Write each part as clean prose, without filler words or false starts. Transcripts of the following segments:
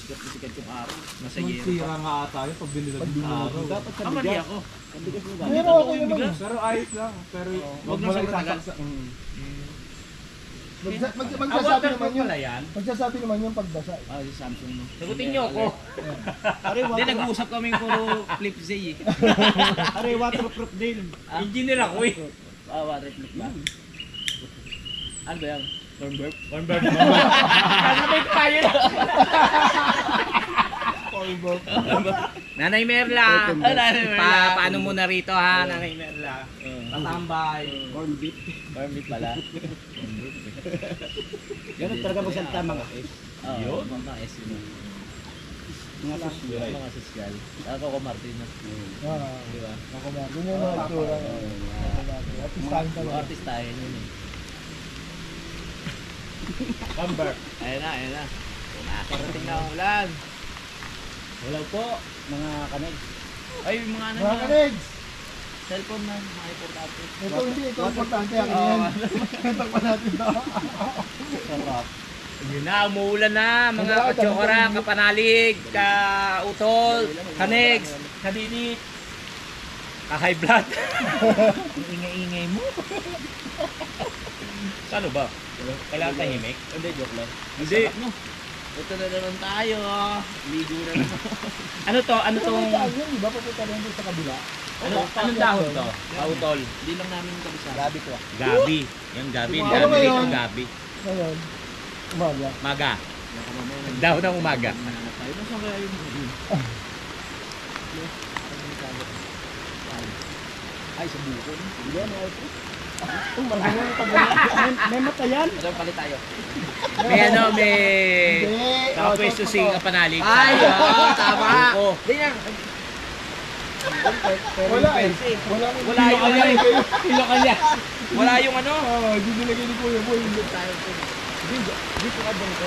sikat yung araw. Nasa yero. Magsira nga ata yun pag binilag ng araw. Dapat sa bigas. Mali ako. Pero ako yung bigas. Pero ayos lang. Pero wag lang sa tagal. Magsasabi naman yun. Yan. Magsasabi naman yung pagbasa. Ah, si Samsung mo. Sagutin niyo ako. Hindi, nag-uusap kami puro flip Z eh. Are, waterproof din. Engineer ako eh. Ah, waterproof ba? Ano ba yan? Cornburp? Cornburp. Kasabay ko tayo na. Nanay Merla. Paano mo na rito ha, Nanay Merla? Tatambay. Corn beef. Corn beef pala. Ganun talaga magsalita mga S. Yun? Mga S yun. Mga sosyal. Ako ko Martinez. Di ba? Ako na. Ganyan yung mga itsura. Artistahin talaga. Artistahin yun eh. Camber. Ayun na, ayun na. Nakakarating na ang ulan. Wala po, mga kaneg. Ay, mga ano Mga na. kanegs! Cellphone na, mga importante. Ito hindi, ito importante. Akin yan. Ito pa natin ito. Sarap. Yun na, umuulan na, mga katsokora, kapanalig, kautol, kanegs, kadinit, ka-high blood. Ang ingay-ingay mo. Saan ba? Kailangan tahimik? Hindi, joke lang. Hindi. Ito na naman tayo. Ligo na naman. Ano to? Ano tong... Yun, di ba? Papunta rin doon sa kabila. Anong dahon to? Kautol. Hindi lang namin kabisa. Gabi ko. Gabi. Yung gabi. Ano Gabi ba dito yun? gabi. Ngayon, umaga. Maga. Dahon ng umaga. Ay, sa buko. Hindi, ano ito? May mata yan? Ito palit tayo. May ano, may... Hindi. Nakapwesto si kapanalig. Ay, tama. Oo. Ganyan. Wala eh. Wala yung ano eh. Ilo kanya. Wala yung ano. Hindi nilagay ni Kuya Boy. Hindi Tayo po. Dito ka bang ko.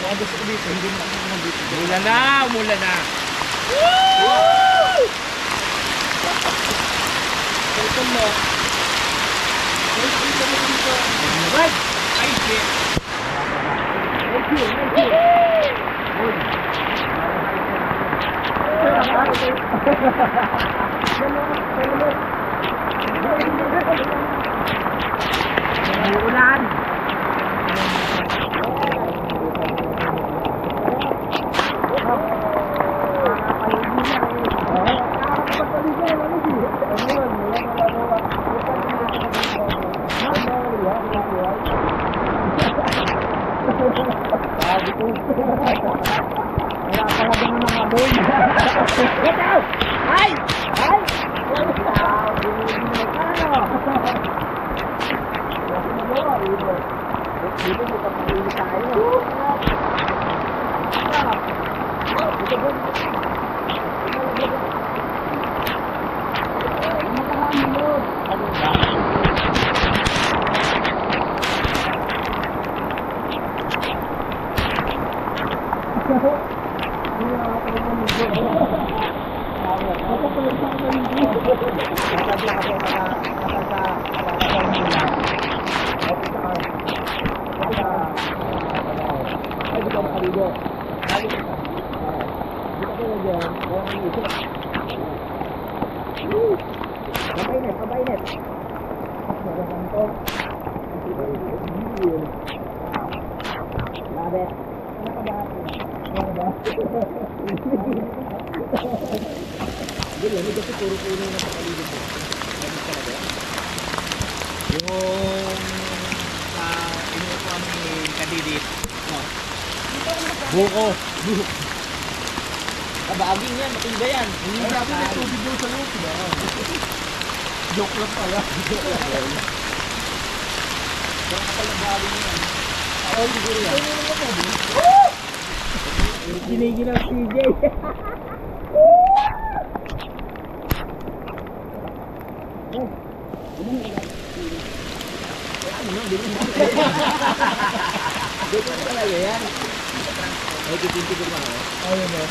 Baka gusto ko dito, hindi mo ako nandito. Umulan na, umulan na. Ito mo. Right. Ay, shit. Ulan. Inuwi ko kami kadidit. Buko. Kabaging yan, matinda yan. Hindi natin may tubig doon sa loob, diba? Joke lang pala. Ginigil ang CJ. Dito na talaga yan. Ay, kitinti ko pa ako. Ayun o.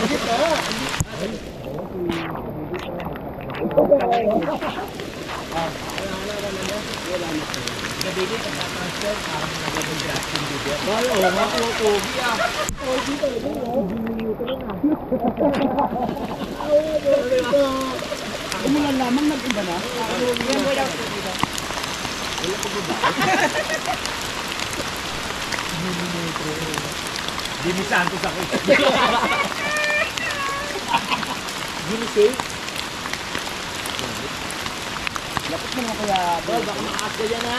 Dito. Gabili, pagka-transfer, parang nagagandras yung video. Ay, oo nga, pogi ah. Umulan lamang, nag-iba na. Yan, wala ko dito. Jimmy Santos ako. Jimmy Safe. Lapit mo nga kaya. Tol, baka makakas ka dyan ha.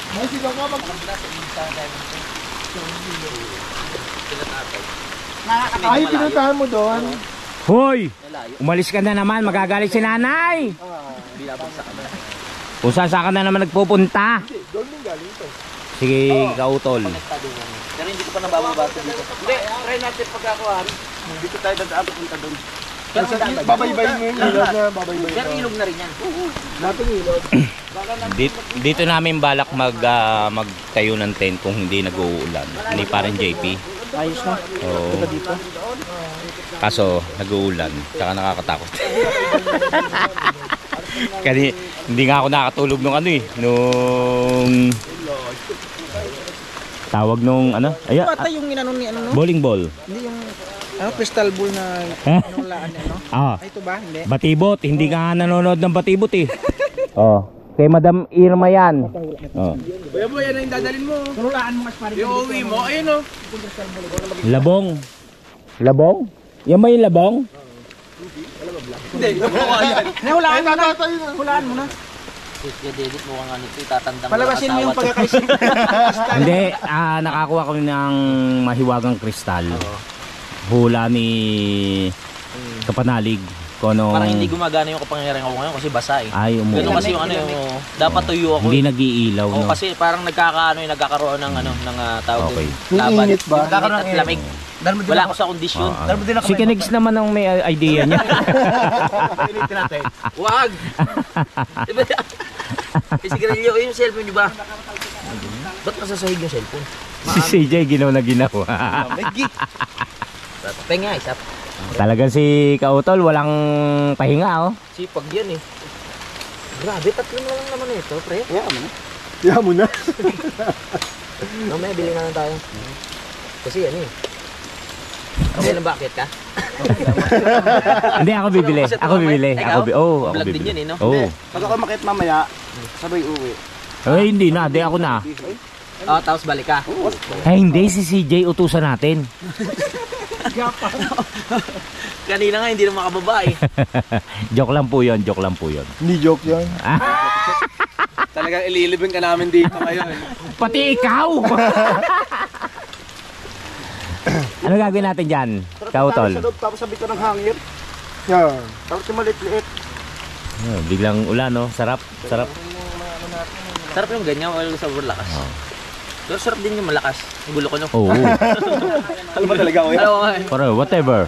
May sigaw nga mag... Ay, pinuntahan mo doon. Hoy! Umalis ka na naman, magagalit si nanay! Kung saan ka na naman nagpupunta? Hindi, doon yung galing to. Sige, kautol. Pero hindi ko pa nabababasa dito. Hindi, try natin pagkakuhan. Dito tayo dadaan punta doon. Pero Babaybay mo yung ilog na babaybay. Pero ilog na rin yan. Nating ilog. Dito namin balak magtayo ng tent kung hindi nag-uulan. Hindi pa rin JP. Ayos na. Oo. Dito. Kaso nag-uulan, tsaka nakakatakot. Kasi hindi nga ako nakatulog nung nung tawag nung ayan, Bata yung inano ni ano no? bowling ball. Hindi yung crystal ball na inulaan niya no? Ah, Ay, ito ba? Hindi. batibot, hindi ka nanonood ng batibot eh. Oh, kay Madam Irma yan. Oh. Kuya boy, yan ang dadalhin mo. Inulaan mo mas pare. Yung uwi mo, ayun o. Labong. Labong? Yan ba yung labong? Hindi, mukha yan. Hulaan mo na. Hulaan mo na. Sige, Dedit, mukhang ano ito, itatandang Palabasin mo yung pagkakaisip. Hindi, nakakuha kami ng mahiwagang kristal. Hula ni Kapanalig. Kono, Parang hindi gumagana yung kapangyarihan ko ngayon kasi basa eh. ay, Ganun kasi yung dapat tuyo ako. Hindi nag-iilaw, Oo, no? kasi parang nagkakaroon ng tawag Okay. doon, laban. Yung init ba? Nagkakaroon ng lamig. Wala ako sa kondisyon. Si Kinigs naman ang may idea niya. Pilitin natin. Wag! Isigarilyo, yung cellphone nyo ba? Ba't masasahig yung cellphone? Si CJ ginawa na ginawa. Penga, isa. Talagang si Kautol walang pahinga, oh. Sipag yan eh. Grabe, 3 na lang naman ito, pre. Kaya mo na. Mamaya, bili na lang tayo. Kasi yan eh. Kasi lang bakit ka? Hindi, ako bibili. Ako bibili. Ako Vlog din bibili. yun eh, no? Oh. Pag ako makit mamaya, sabay uwi. Ay, hindi na. Di ako na. Oo, tapos balik ka. Ay, hindi. Si CJ utusan natin. Kanina nga, hindi na makababa eh. Joke lang po yun. Joke lang po yun. Hindi joke yan. Talagang ililibing ka namin dito ngayon. Pati ikaw! Ano gagawin natin dyan, Kautol? Tapos sabit ka ng hangir. Yan. Tapos yung maliit-liit. Biglang ulan, no? Sarap. Sarap. Sarap yung ganyan, wala sa lakas. Pero sarap din yung malakas. Ang gulo ko nyo. Oo. Alam mo talaga ako yan? Alam ko nga eh. Pero whatever.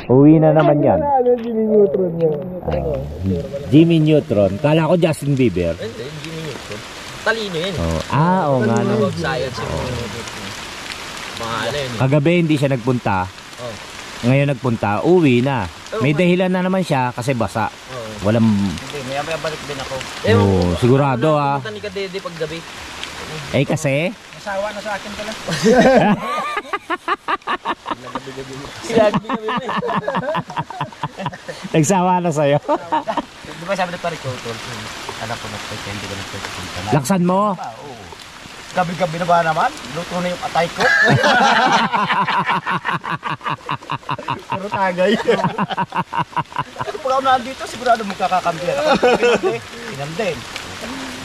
Uwi na naman yan. Ano Jimmy Neutron niya? Jimmy Neutron. Kala ko Justin Bieber. Hindi, Jimmy Newton. Talino yan. Oh. Oo nga. No. About science yung mga ano yun. Kagabi hindi siya nagpunta. Oh. Ngayon nagpunta, uwi na. May dahilan na naman siya kasi basa. Oo. Walang... Hindi, maya balik din ako. Oh, sigurado ah. Pumunta ni Kadede pag gabi. Eh kasi... Nasawa na sa akin pala. Nagsawa na sa'yo. Di ba sabi na pare ko, anak ko nagpapay, hindi ko nagpapay. Laksan mo. Gabi-gabi na ba naman? Luto na yung atay ko. Pero tagay. Pag ako nandito, sigurado magkakakampi na ako. Inam din.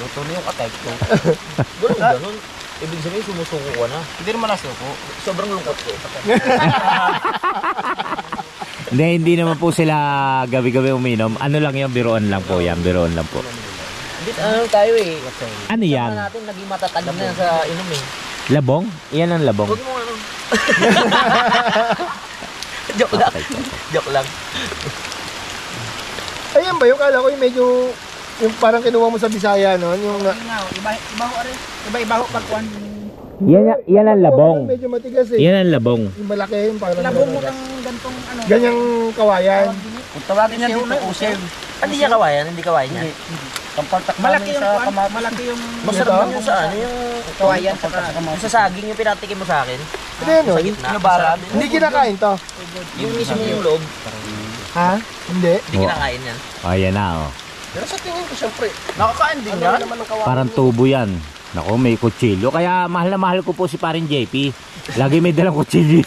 Luto na yung atay ko. Ganun. Ibig sabihin, sumusuko ka na. Hindi naman nasuko. Sobrang lungkot ko. Hindi naman po sila gabi-gabi uminom. Ano lang yan, biroon lang po yan. Biroon lang po. Hindi, ano tayo eh. Ano yan? Ano natin, naging matatag na sa inom eh. Labong? Iyan ang labong. Huwag mo ano. Joke lang. Joke lang. Ayan ba yung kala ko yung medyo yung parang kinuha mo sa Bisaya no? Yung Iba-iba ho pagkuhan. Yan ang labong. medyo matigas eh. Yan ang labong. Yung malaki yung parang Labong mo ng gantong ano. ganyang kawayan. Kung tawagin yan dito, usew. Hindi niya kawayan, hindi kawayan niya. Pampaltak Malaki namin yung sa kuwan, kamatis. malaki yung Masarap lang yung sa ano, yung kawayan pampaltak sa yung kamatis. sa saging yung pinatikim mo sa akin. Ano yun, Sa Oy? gitna. Inubaran. Hindi kinakain to. Yung mismo yung loob, Ha? Hindi. hindi kinakain yan. Ayan na, oh. Pero sa tingin ko siyempre, nakakain din yan. Naman ang kawain. Parang tubo yan. Nako, may kutsilyo. Kaya mahal na mahal ko po si parin JP. Lagi may dalang kutsilyo.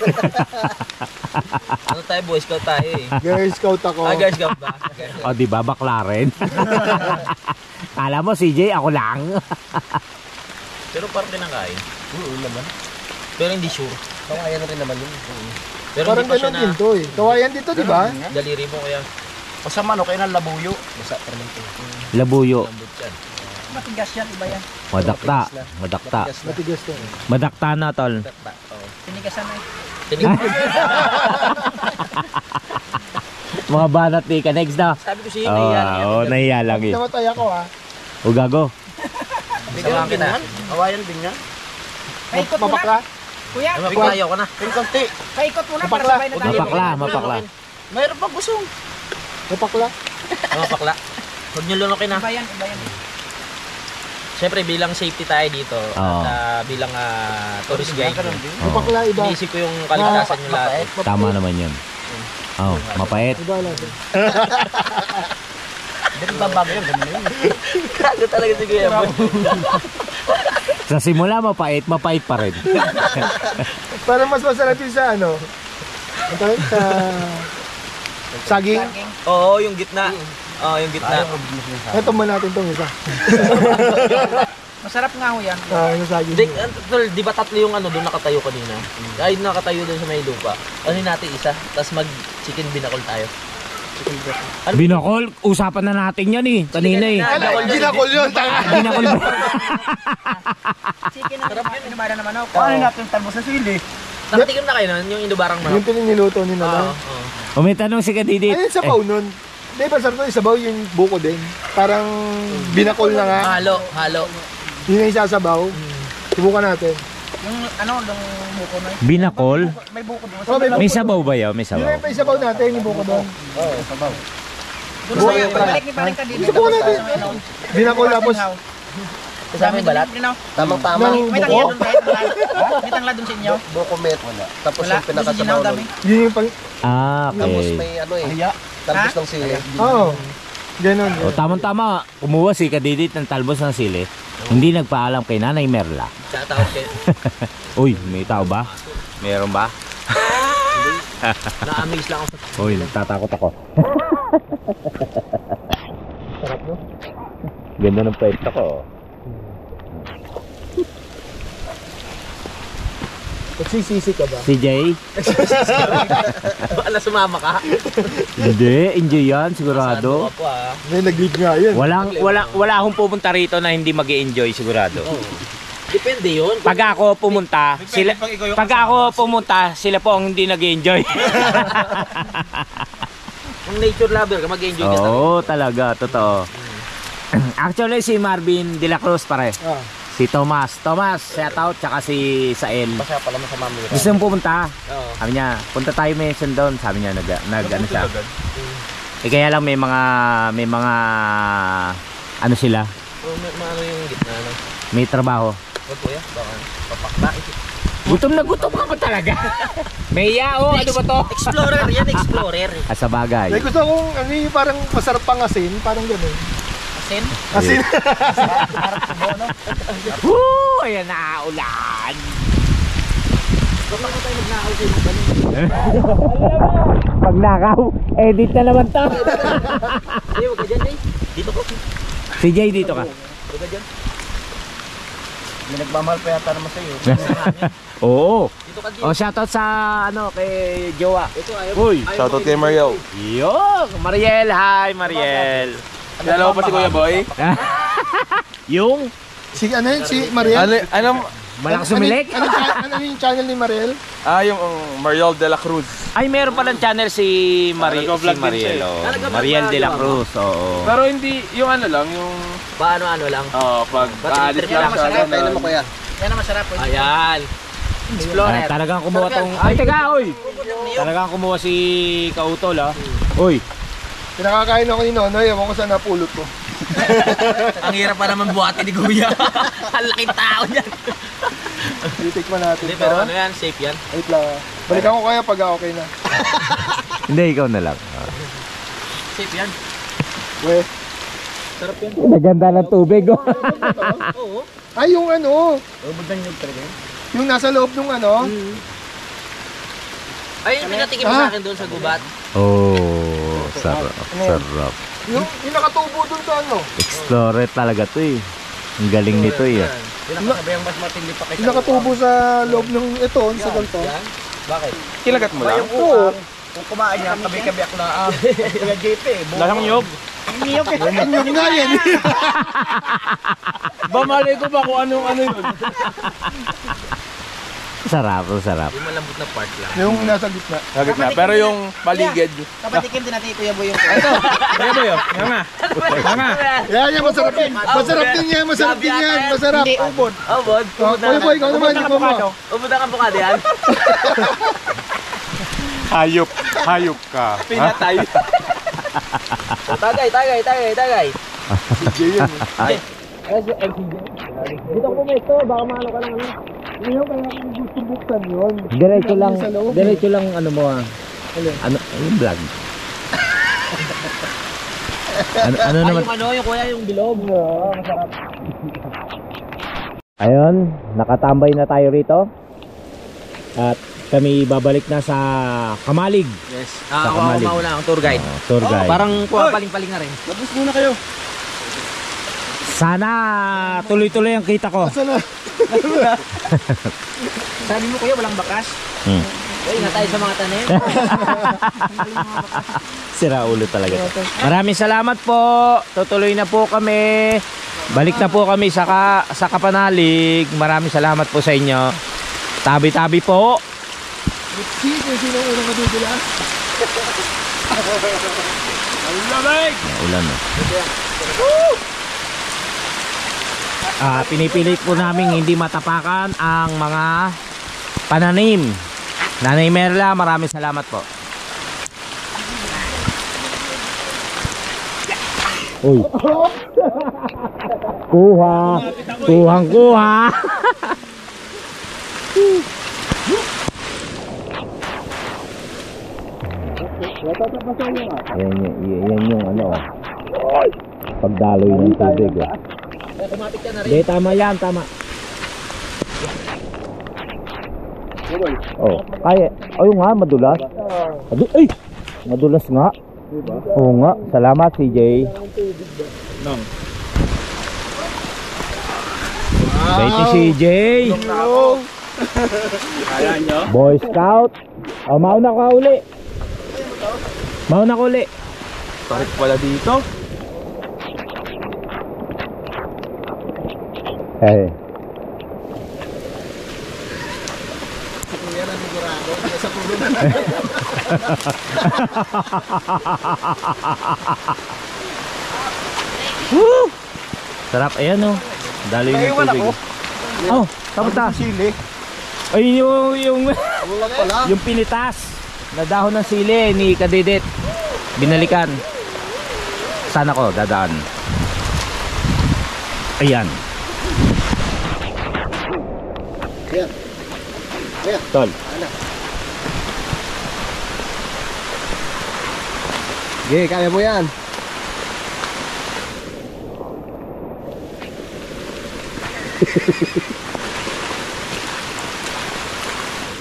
Ano tayo, Boy Scout tayo eh. Girl Scout ako. Girl Scout ba? O, di ba? Bakla rin. Kala mo, CJ, ako lang. Pero parang kinakain. Oo naman. Pero hindi sure. Kawayan rin naman yun. Pero Parang hindi pa siya ganun na din to eh. Kawayan dito, di ba? daliri mo kaya. O sa manok, kaya ng labuyo. Basta pa naman ito. Labuyo. Lambot yan. Matigas yan, iba yan. Madakta. Madakta. Matigas na. Matigas to. Madakta na, tol. Tinigasan na eh. Mga banat ni Kanex na. Sabi ko siya, Oo, nahiya lang eh. Namatay ako ha. O, gago. Kawayan din yan. Kawayan din yan. Paikot mo na. Mapakla? Kuya, Mapiglayo ka na. Yung konti. paikot mo na para Mapakla. sabay na tayo. Mapakla, mapakla. Mayroon pa busong. Mapakla? Pakla. Huwag niyo lunukin na. Iba yan, iba yan. Siyempre bilang safety tayo dito Oo. at bilang tourist guide. Oo. Mapakla iba. Iniisip ko yung kaligtasan nyo lahat. Tama naman yun. Oh, mapait. Iba lang. Hindi babago yun. Ganun yun. Kago talaga si Kuya Boy. Sa simula, mapait pa rin. Parang mas masarap yun sa ano. Ano tawag? Sa saging. Oo, yung gitna. Oo, yung gitna. Ito mo natin itong isa. Masarap nga ho yan. Yung saging. Tol, di ba tatlo yung doon nakatayo kanina? Ay, nakatayo doon sa may lupa. Ano natin isa? Tapos mag-chicken binakol tayo. Binakol, usapan na natin yan eh. Kanina eh. Ginakol yun. Tanga. Binakol ba? Chicken na pinumara na manok. Paano natin talbos sa sili? Nakatikim na kayo nun, yung indubarang Yung manok. pininiluto nila lang. Oo. O, may tanong si Kadidit. Ayun, sabaw nun. Di ba sarap nun? Sabaw yung buko din. Parang binakol na nga. Halo, halo. Yun ang isasabaw. Subukan natin. Yung ano, yung buko na yun. Binakol? May buko doon. Oh, may May buko. sabaw ba yun? May Yun sabaw. ang pa isabaw natin, yung buko doon. Oo, sabaw. Doon Buko sa yung balik ni paring ka din. Subukan natin. Binakol tapos Kasama yung balat? Tamang-tama. ng May tangla buko. doon kahit may tangla doon sa inyo. Bukomet. Wala. Tapos Wala. yung pinakasabaw Dami. nun. Yun yung pang... Ah, Tapos okay. may ano eh. Talbos ng sili. Oo. Ganon. O, tamang-tama. Kumuha si Kadidit ng talbos ng sili. Hindi nagpaalam kay Nanay Merla. Shoutout kayo. Uy, may tao ba? Meron ba? Na-amaze lang ako. Uy, natatakot ako. Ganda ng pwesta ko. Nagsisisi ka ba? Si Jay? Baka na sumama ka. Hindi, enjoy yan, sigurado. Ako May nag-lead nga yun. Wala akong pumunta rito na hindi mag-enjoy sigurado. Depende yun. Pag ako pumunta, sila po ang hindi nag-enjoy. Kung nature lover ka, mag-enjoy ka talaga. Oo, talaga, totoo. Actually, si Marvin De La Cruz pare. Ah. Si Thomas, shout out, tsaka si Sael. Masaya pala masama mo. Gusto mong pumunta? Oo. Sabi niya, punta tayo mention doon. Sabi niya, ano siya. Eh kaya lang may mga ano sila, Ano yung gitna, ano? may trabaho. Huwag kuya, baka papakba. Gutom na gutom ka ba talaga? May yao, ano ba to? Explorer yan, explorer. Sa bagay. May gusto kong ano yung parang masarap pang asin. Parang gano'n. Asin. Asin. Woo! Ayan na, ulan. Pag nakaw, edit na naman to. Hey, huwag ka dyan, Jay. Dito ko. Si Jay, dito ka. Huwag ka dyan. May nagmamahal pa yata naman sa'yo. Oo. Dito ka, Jay. O, shoutout sa, kay Jowa. Ito, ayaw. Uy, Shoutout kay Mariel. yo, Mariel, hi, Mariel. Kilala mo pa si Kuya Boy? Yung Si ano yun? Si Mariel? Ano? malakas sumilik. Ano yung channel ni Mariel? Yung Mariel de la Cruz. Ay, meron palang channel si Nag-vlog din Mariel. siya eh. Oh. Nag-vlog Mariel ba? de la Cruz, oo. Pero hindi, yung ano lang, yung Ba, ano lang. pag aalis Yan lang ang siya. masarap. Tayo naman kuya. Yan ang masarap. Pwede. Ayan. Explorer. Talagang kumuha tong... Ay, teka, oy! Talagang kumuha si Kautol, ah. Uy! Pinakakain ako ni Nonoy, ewan ko saan napulot ko. Ang hirap pa naman buhati ni Kuya. Ang laking tao niyan. Titikman natin. Hindi, pero ano yan, safe yan. Wait lang. Balikan ko kaya pag okay na. Hindi, ikaw na lang. Safe yan. Weh. Naganda ng tubig, oh. Oo. Ay, yung ano. Ubod yung talaga yun. Yung nasa loob nung ano. Ay, yung pinatikim mo sa akin doon sa gubat. Oh, sarap, sarap. Yung nakatubo dun sa ano. Explorer talaga to eh. Ang galing nito eh. Pinakasabi ang mas matindi pa kaysa Yung nakatubo sa loob ng ito, sa ganito. Bakit? Kilagat mo lang. Oo. Kung kumain niya, kabi-kabi ako na. Kaya JP, Lasang nyog. Yung nga yan. Ba, malay ko ba kung ano yun? Sarap, sarap. Yung malambot na part lang. Yung nasa gitna. Sagit na. Pero yung paligid. Kapatikim din natin Kuya Boy yung Kaya ba yun? Nga. Yan, yan, masarap din. Masarap din yan, masarap din yan. Masarap. Hindi ubod. Ubod? Kuya Boy, ikaw naman, ikaw mo. Ubod ang abukado yan? Hayop ka. Pinatay. Tagay. Dito ko ito, baka maano ka lang ano. Ngayon kaya kung gusto buksan yun. Diretso lang ano mo ah. Ano yung vlog? ano naman? Yung kuya, yung bilog. Masarap. Ayun, nakatambay na tayo rito. At kami babalik na sa Kamalig. Yes. Sa Ako Kamalig. mauna, ang tour guide. Tour guide. Parang paling-paling na rin. Labas muna kayo. Sana tuloy-tuloy ang kita ko. Sana. Sabi mo Kuya, walang bakas. Uy, ingat tayo sa mga tanim. Sira ulo talaga. Maraming salamat po. Tutuloy na po kami. Balik na po kami sa Kapanalig. Maraming salamat po sa inyo. Tabi-tabi po. Sino unang madudula? Ulan na. Pinipilit po namin hindi matapakan ang mga pananim. Nanay Merla, maraming salamat po. Uy. Kuha. Yan yung ano. Pagdaloy ng tubig. Hindi, tama yan, tama. Oh, kaya. Ayun nga, madulas. Ay! Madulas nga. Oo nga, salamat CJ. Thank you CJ. Boy Scout. Oh, mauna ka uli. Tarik pala dito. Eh. Woo! Sarap, ayan oh. Daloy ng tubig. Oh, kamusta? Sili. Ay, yung pinitas na dahon ng sili ni Kadidit. Binalikan. Sana ko dadaan. Ayan. Tol. Okay, kaya mo yan.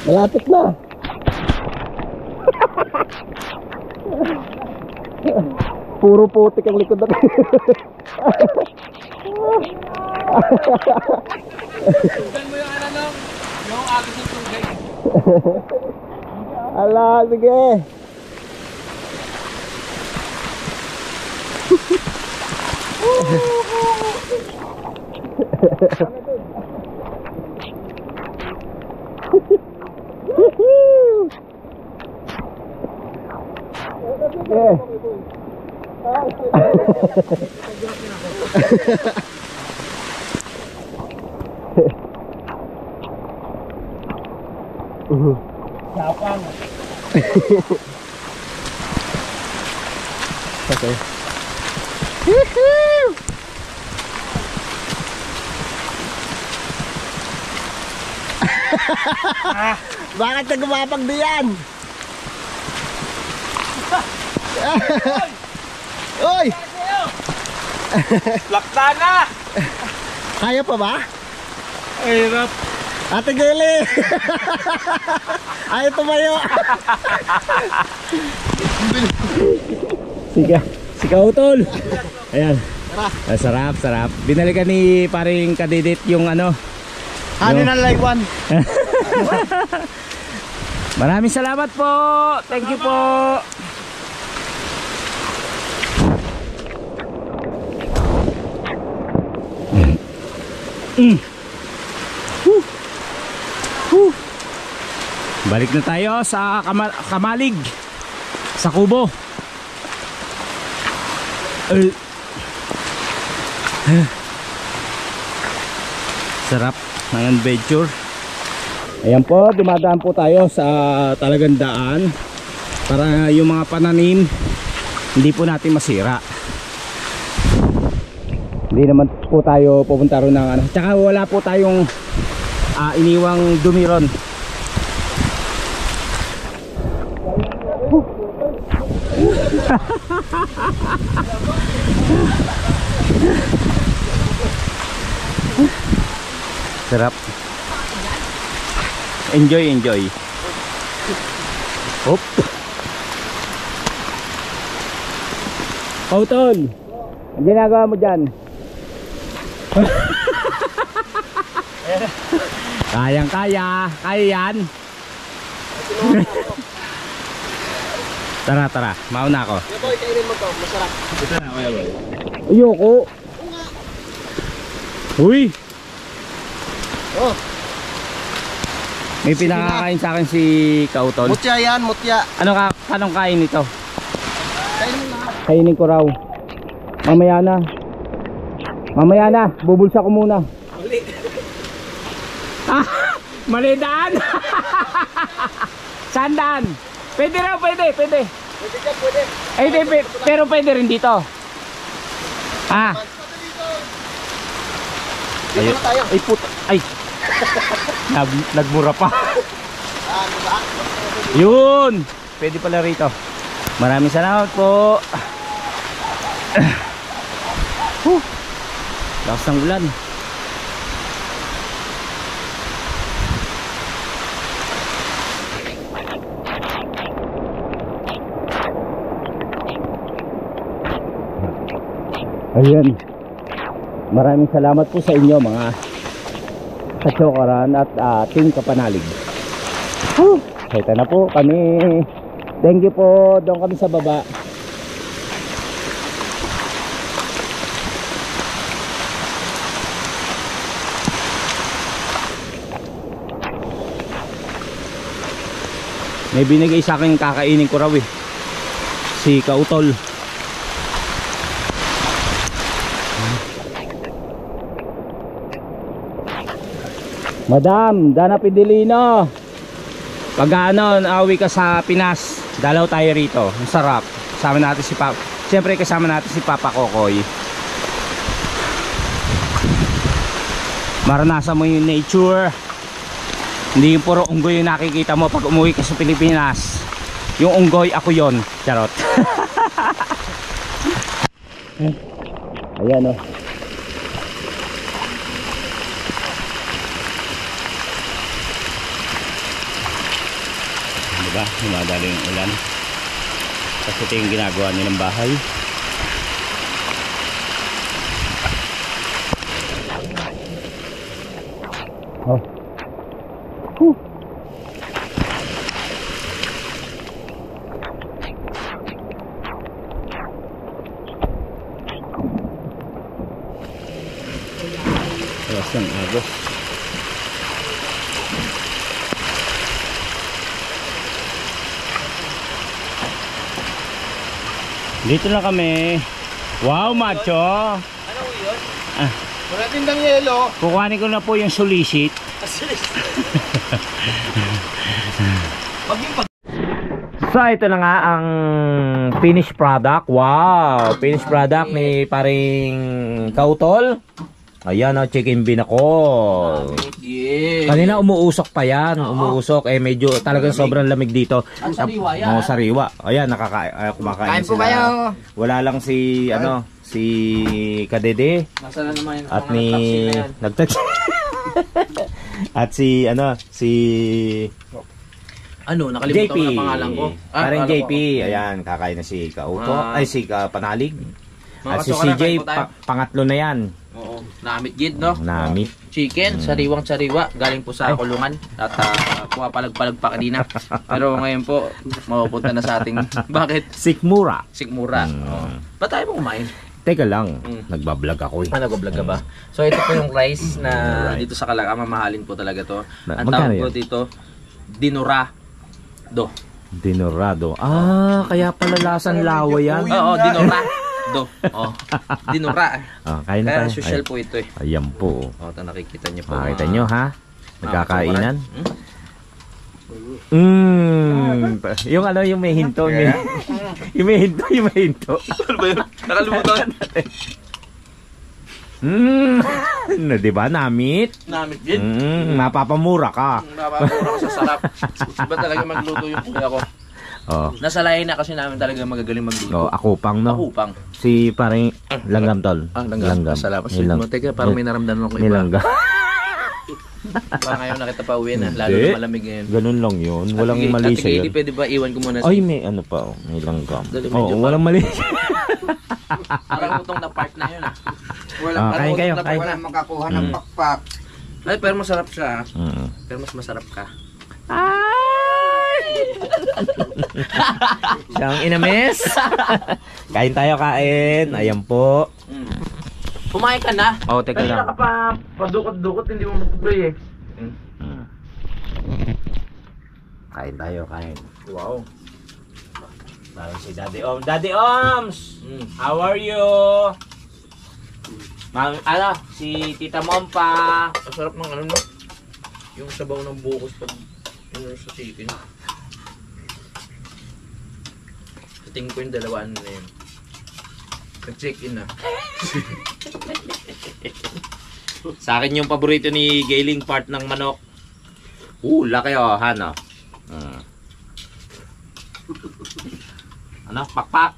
Malapit na. Puro putik ang likod na. Ala, sige. Okay. Woohoo! Bakit na gumapag diyan? Oy! Lakta na! Kaya pa ba? Ay, hirap. Ate Geli! Ayaw tumayo! Si Kautol! Ayan. Ah, sarap, sarap. Binalikan ni paring kadidit yung ano. Ano na laywan? Maraming salamat po. Thank you po. Balik na tayo sa Kamalig, sa Kubo. Sarap ng adventure. Ayan po, dumadaan po tayo sa talagang daan para yung mga pananim hindi po natin masira. Hindi naman po tayo pupunta ron ng ano. Tsaka wala po tayong iniwang dumi ron. Sarap. Enjoy, enjoy. Hop. Kautol, ang ginagawa mo dyan? Kayang kaya. Kaya yan. Tara, tara. Mauna ako. Boy, kainin mo to. Masarap. Ito na, Kuya Boy. Ayoko. Uy. Oh. May pinakakain sa akin si Kautol. Mutya yan, mutya. Anong kain nito? Kainin mo lahat. Kainin ko raw. Mamaya na. Mamaya na. Bubulsa ko muna. Mali. Mali daan. Saan daan? Pwede raw, pwede. Pwede ka, pwede. Ay, pero pwede rin dito. Dito na tayo. Ay puta. Ay. Nagmura pa. Diba? Yun. Pwede pala rito. Maraming salamat po. Lakas ng ulan. Ayan. Maraming salamat po sa inyo mga kachokaran at Team Kapanalig. Ito na po kami. Thank you po. Doon kami sa baba. May binigay sa akin kakainin ko raw eh. Si Kautol. Madam, Dana Pidilino. Pag awi ka sa Pinas, dalaw tayo rito. Ang sarap. Kasama natin si Papa. Siyempre kasama natin si Papa Kokoy. Maranasan mo yung nature. Hindi yung puro unggoy yung nakikita mo pag umuwi ka sa Pilipinas. Yung unggoy, ako yon. Charot. Ayan o. Diba? Humadali yung ulan. Kasi ito yung ginagawa nilang bahay. Oh. Lakas ng agos. Dito na kami. Wow, macho. Ano yun? Wala tindang yelo. Kukuhanin ko na po yung sulisit. So ito na nga ang finished product. Wow, finished product ni paring Kautol. Ayan o, chicken binakol. Yeah. Kanina umuusok pa yan, umuusok. Medyo talagang sobrang lamig dito. Ang sariwa yan. Oo, sariwa. Ayan, kumakain Kain po sila. kayo. Wala lang si, si Kadede. Nasaan na naman yung At mga ni, nagtaksi na yan? at si, si Nakalimutan JP. ko na pangalan ko. Parang pangalan JP. ko. Ayan, kakain na si Kauto. Ah. Si Panalig. At si Makasuka na, CJ, kain po tayo. pangatlo na yan. Oo. Namit gid, no? Namit. Chicken, sariwang-sariwa. Galing po sa kulungan. At pumapalag-palag pa kanina. Pero ngayon po, mapupunta na sa ating... Bakit? Sikmura. Sikmura. Oo. Ba't tayo mo kumain? Teka lang, nagbablog ako eh. Nag-vlog ka ba? So ito po yung rice na dito sa Calaca. Mamahalin po talaga to. Ang Magkano tawag po yan? dito, dinurado. Dinorado. Kaya pala lasang lawa yan. Oo, dinurado. Oh, dinura. Kain na Kaya tayo. social po ito eh. Ayan po. O, ito nakikita niyo po. Makita nyo ha? Nagkakainan. Yung yung may hinto. Yung may hinto, yung may hinto. Ano ba yun? Nakalimutan. Diba, namit? Namit din. Mapapamura ka. Napapura ko sa sarap. Iba talaga magluto yung kuya ko. Oh. Nasalayan na kasi namin talaga magagaling magluto. Ako pang no. Akupang. Si parang langgam tol. Langgam. Salamat. Teka, parang may naramdaman ako May iba. langgam. Parang ngayon nakita pa uwi na. Lalo Hindi. na malamig ngayon. Ganun lang yun. Walang mali sa Ate yun. pwede ba iwan ko muna Ay, may ano pa. May langgam. Dali, medyo Oo, walang mali. Parang utong na part na yun. Kain kayo, kain. Wala makakuha ng pakpak. Ay, pero masarap siya. Mm. Pero mas masarap ka. Siyang inamis. Kain tayo, kain. Ayan po. Kumain ka na. Oh, teka lang. Kanina ka pa padukot-dukot, hindi mo matuloy eh. Kain tayo, kain. Wow. Parang si Daddy Oms. Daddy Oms! How are you? Si Tita Mompa. Ang sarap ng ano no? Yung sabaw ng bukos pag yun sa chicken. Sa tingin ko yung dalawaan na yun. Nag-check-in na. Sa akin yung paborito ni Gailing, part ng manok. Laki Han. Pakpak.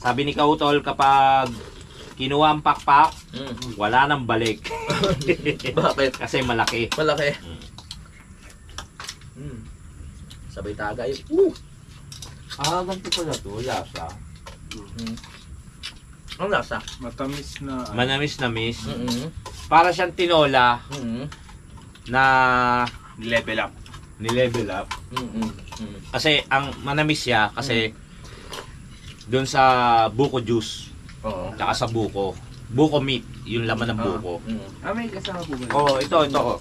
Sabi ni Kautol, kapag kinuha ang pakpak, wala nang balik. Bakit? Kasi malaki. Malaki. Sabay tagay. Ganito pala to. Lasa. Ang lasa? Matamis na. Manamis-namis. Para siyang tinola na Level up. ni-level up. Kasi ang manamis siya kasi doon sa buko juice. Oo. Tsaka sa buko. Buko meat, yung laman ng buko. May kasama po ba? Ito.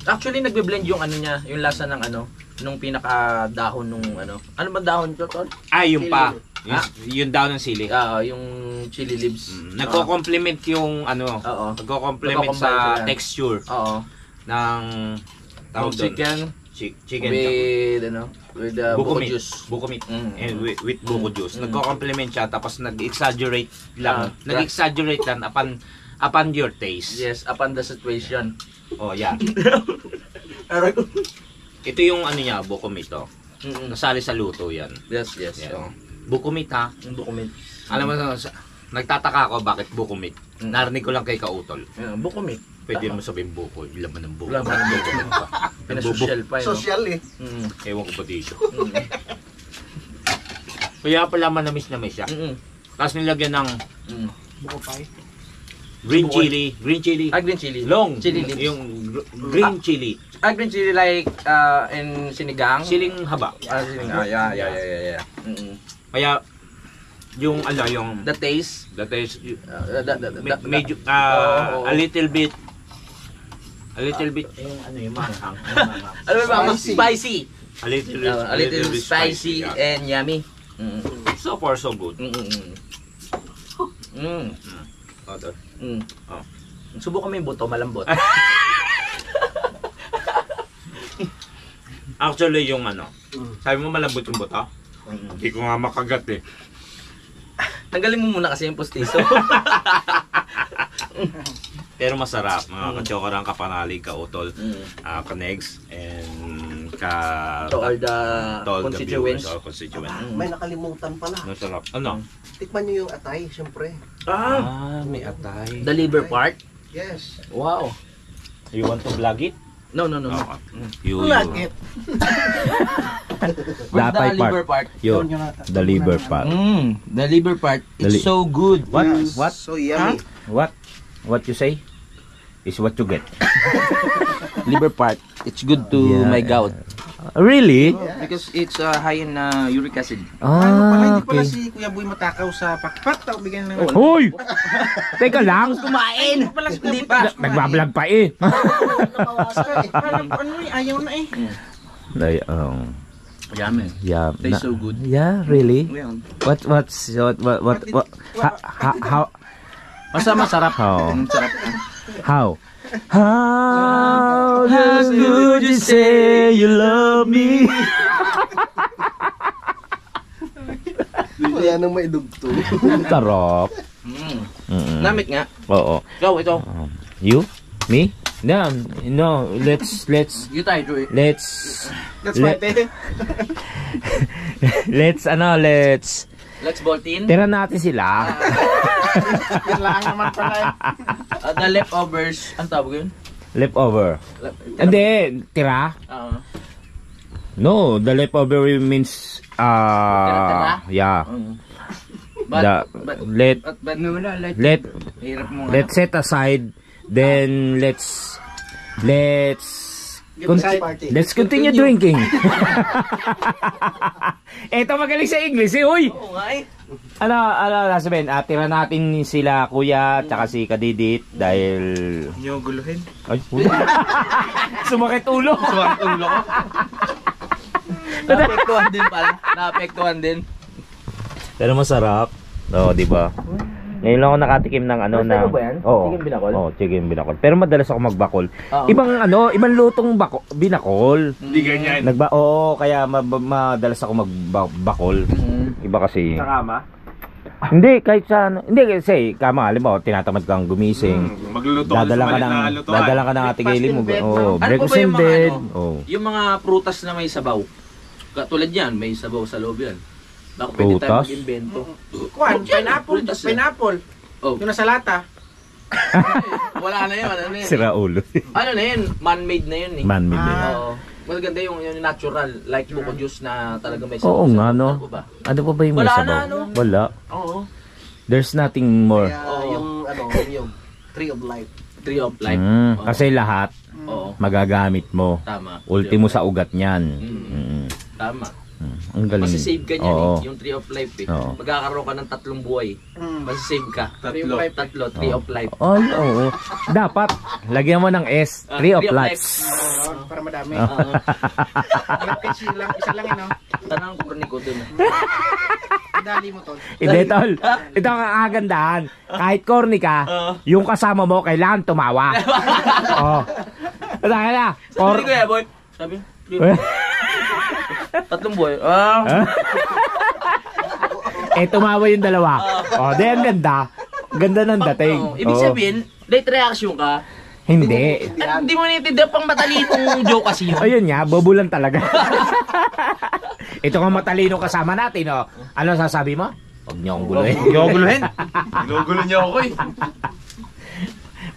Actually, nagbe-blend yung ano niya, yung lasa ng ano, nung pinaka-dahon nung ano. Ano ba dahon ko, Tol? Yung pa. Ah? Yung daw ng sili. Yung chili leaves. Nagko-complement yung ano. Oo. Nagko-complement Nagko-combine sa sila. texture Oo. ng tawag doon. Chicken. With Buko buko meat. juice. Buko meat. Mm. And with buko juice. Nagko-complement siya tapos nag-exaggerate lang. Nag-exaggerate lang upon your taste. Yes, upon the situation. Yeah. Ito yung ano niya, buko meat to. Nasali sa luto yan. Yes. Yan. Buko meat ha. Yung buko meat. Alam mo, nagtataka ako bakit buko meat. Narinig ko lang kay Kautol. Buko meat. Pwede mo sabihin buko, yung laman ng buko. Laman ng buko. Meat pa. Pinasosyal pa yun. Social eh. Ewan ko ba dito. Kaya pala manamis-namis siya. Tapos nilagyan ng Buko pie. green chili. Green chili. Green chili. Long. Chili leaves. Yung green chili. Green chili like in sinigang. Siling haba. Sinigang. Yeah. Kaya yung yung The taste. medyo a little bit yung yung manghang. Ano ba? Spicy. A little bit spicy yeah. and yummy. So far so good. Subukan mo yung buto, malambot. Actually, yung ano, sabi mo malambot yung buto? Hindi ko nga makagat eh. Tanggalin mo muna kasi yung postiso. Pero masarap, mga kachokorang, kapanalig, kautol, ka-negs, and To all the viewers, constituents. all constituents. May nakalimutan pala. Masarap. Ano? Tikman nyo yung atay, syempre. May atay. The liver part. Yes. Wow. You want to vlog it? No. You, Nugget. Where's Datay the liver part? Yo, the liver part. The liver part. It's so good. What? Yes. What? So yummy. What you say? Is what you get. Liver part. It's good to my gout. Really? Because it's high in uric acid. Hindi pala si Kuya Boy matakaw sa pakpak. Tao bigyan ng Hoy! Teka lang. Kumain! Hindi pa. Nagbablog pa eh. Ano eh, ayaw na eh. Yummy. Yeah. Tastes so good. Yeah, really? Well, What how basta masarap. How? Masarap. How could you say you love me? Kaya nang may dugto. Tarap. Namit nga. Oo. Go, ito. You? Me? No, let's You tayo, Joey. let's Let's bolt in. tira natin sila. Yan lang naman pala eh. The leftovers. Ang tawag yun? Leftover. Hindi, tira. No, the leftover means Tira-tira? yeah. But Let hirap mo. let's set aside, then let's continue drinking. Eto magaling sa English eh, uy. Oo nga eh. Ano sasabihin? Tira natin sila kuya tsaka si Kadidit dahil Nyo guluhin. ay, sumakit ulo. Suwang ulo ko. Naapektuhan din pala. Naapektuhan din. Pero masarap. Oo, di ba? Ngayon lang ako nakatikim ng ano na. Masarap ba yan? Oo. Chicken binakol? Oo, chicken binakol. Pero madalas ako magbakol. Oo. Ibang lutong binakol. Hindi ganyan. Oo, kaya madalas ako magbakol. Iba kasi. Nakama? Hindi, kahit sa ano. Hindi kasi, kama, alam mo, tinatamad kang gumising. Magluluto Dadala ka ng atigilin mo. Oh, breakfast in bed. Oh. Yung mga prutas na may sabaw. Katulad yan, may sabaw sa loob yan. Baka pwede tayo Prutas? mag-invento. Kuwan, pineapple. Prutas yan. Pineapple. Oh. Yung nasa lata. Wala na yun. Ano na yun? Sira ulo. Ano na yun? Man-made na yun eh. Man-made na. Oo. Maganda yung natural. Like buko juice na talaga may Oo sabaw. nga, no? Ano ba? Ano pa ba yung may Wala sabaw? na, ano? Wala. Oo. There's nothing more. Kaya yung Tree of Life. Tree of life. Oo. Kasi lahat Oo. magagamit mo. Tama. Ultimo sa ugat niyan. Tama. Ang galing. Masisave ka niyan Oo. eh. Yung tree of life eh. Oo. Magkakaroon ka ng 3 buhay. Masisave ka. Tatlo. Tree of life. Ay, oo. Dapat, lagyan mo ng S. Tree of Life. Para madami. Oo. Malapit isa lang yun, no? Tanang kurni ko dun. Dali mo, tol. Hindi, tol. Ito ang kagandahan. Kahit corny ka, yung kasama mo, kailangan tumawa. Oo. Dahil na. Sabi ko boy. Sabi, 3 buhay. Tumawa yung dalawa. Di, ang ganda. Ganda ng dating. Ibig Oo. sabihin, late reaction ka. Hindi. Hindi mo naiintindihan pang matalinong joke kasi yun. Ayun nga, bobo lang talaga. Ito kang matalino kasama natin, oh. Ano sasabi mo? Huwag niyo akong guluhin. Huwag nyo guluhin. Ginugulo niyo ako eh.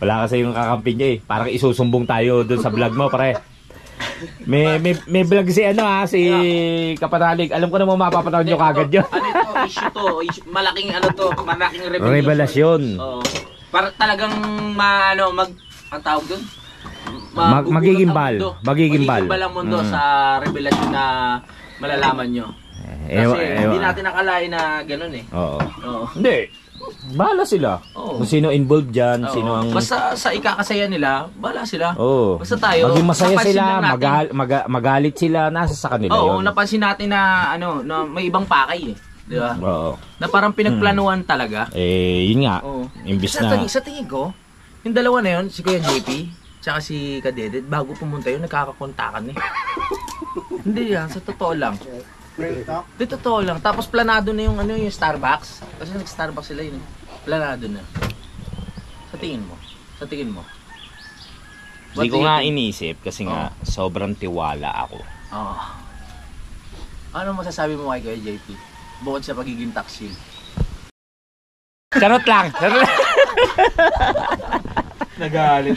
Wala kasi yung kakampi niya eh. Parang isusumbong tayo dun sa vlog mo, pare. May vlog si si Kapanalig. Alam ko na mapapanood nyo kagad yun. Ano ito? Issue to. Malaking malaking revelation. Revelasyon. Oo. Para talagang ang tawag dun? Magigimbal. Magigimbal ang mundo sa revelasyon na malalaman nyo. Kasi hindi natin nakalain na ganun eh. Oo. Oo. Hindi. Bahala sila. Oo. Kung sino involved dyan, Oo. sino ang... Basta sa ikakasaya nila, bahala sila. Oo. Basta tayo, maging masaya napansin sila, lang natin. magalit sila, nasa sa kanila Oo, yun. napansin natin na na may ibang pakay eh. Di ba? Oo. Na parang pinagplanuhan talaga. Yun nga. Oo. Imbis Sa na... tingin ko, yung dalawa na yun, si Kuya JP, tsaka si Kadedet, bago pumunta yun, nagkakakontakan eh. Hindi yan, sa totoo lang. Di totoo lang. Tapos planado na yung ano yung Starbucks. Kasi nag-Starbucks sila yun. Planado na. Sa tingin mo? Sa tingin mo? Hindi ko nga inisip kasi nga sobrang tiwala ako. Oo. Ano masasabi mo kay Kuya JP? Bukod sa pagiging taxi. Charot lang! Charot lang! Nagalit.